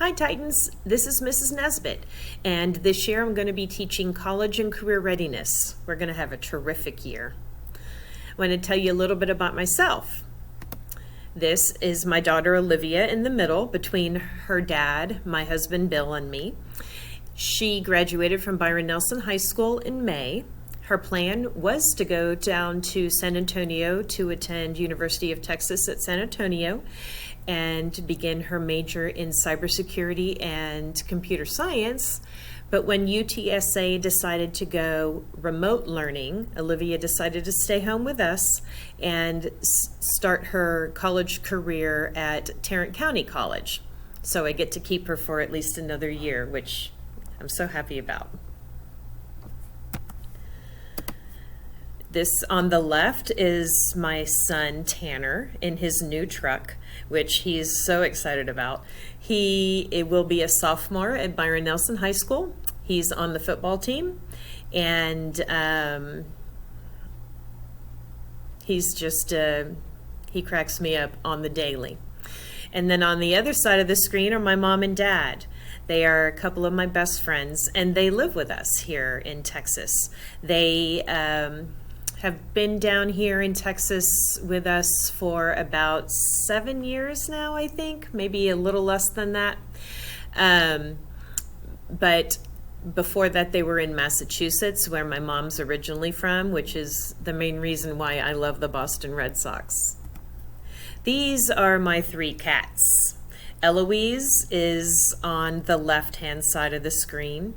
Hi Titans, this is Mrs. Nesbitt, and this year I'm going to be teaching college and career readiness. We're going to have a terrific year. I want to tell you a little bit about myself. This is my daughter Olivia in the middle between her dad, my husband Bill, and me. She graduated from Byron Nelson High School in May. Her plan was to go down to San Antonio to attend University of Texas at San Antonio and begin her major in cybersecurity and computer science. But when UTSA decided to go remote learning, Olivia decided to stay home with us and start her college career at Tarrant County College. So I get to keep her for at least another year, which I'm so happy about. This on the left is my son Tanner in his new truck, which he's so excited about. It will be a sophomore at Byron Nelson High School. He's on the football team, and he's just, he cracks me up on the daily. And then on the other side of the screen are my mom and dad. They are a couple of my best friends, and they live with us here in Texas. They have been down here in Texas with us for about 7 years now, I think, maybe a little less than that. But before that, they were in Massachusetts, where my mom's originally from, which is the main reason why I love the Boston Red Sox. These are my 3 cats. Eloise is on the left-hand side of the screen,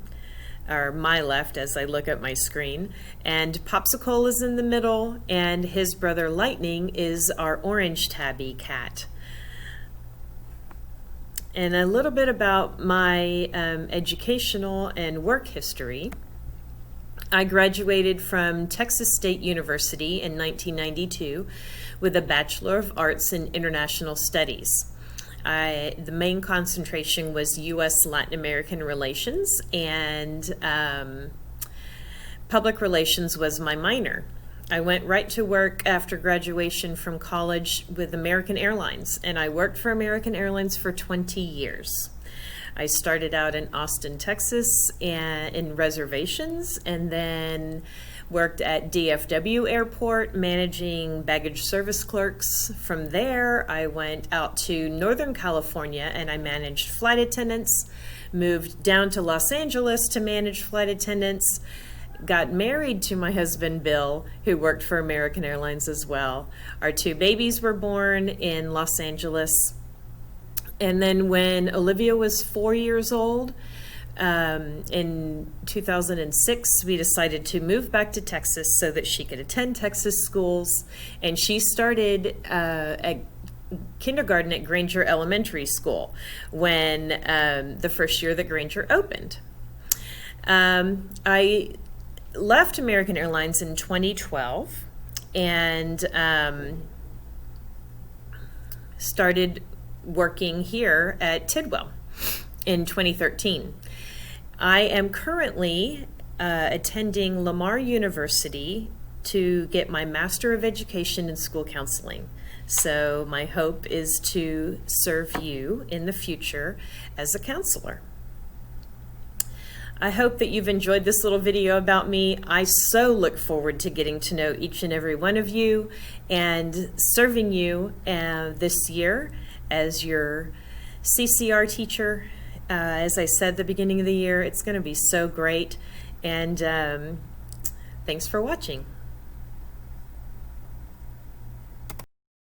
or my left as I look at my screen, and Popsicle is in the middle, and his brother Lightning is our orange tabby cat. And a little bit about my educational and work history. I graduated from Texas State University in 1992 with a Bachelor of Arts in International Studies. The main concentration was U.S. Latin American relations, and public relations was my minor. I went right to work after graduation from college with American Airlines, and I worked for American Airlines for 20 years. I started out in Austin, Texas, in reservations, and then worked at DFW Airport managing baggage service clerks. From there, I went out to Northern California and I managed flight attendants, moved down to Los Angeles to manage flight attendants, got married to my husband Bill, who worked for American Airlines as well. Our 2 babies were born in Los Angeles. And then when Olivia was 4 years old, in 2006, we decided to move back to Texas so that she could attend Texas schools, and she started at kindergarten at Granger Elementary School when the first year that Granger opened. I left American Airlines in 2012 and started working here at Tidwell in 2013. I am currently attending Lamar University to get my Master of Education in School Counseling. So my hope is to serve you in the future as a counselor. I hope that you've enjoyed this little video about me. I so look forward to getting to know each and every one of you and serving you this year as your CCR teacher. As I said at the beginning of the year, it's going to be so great, and thanks for watching.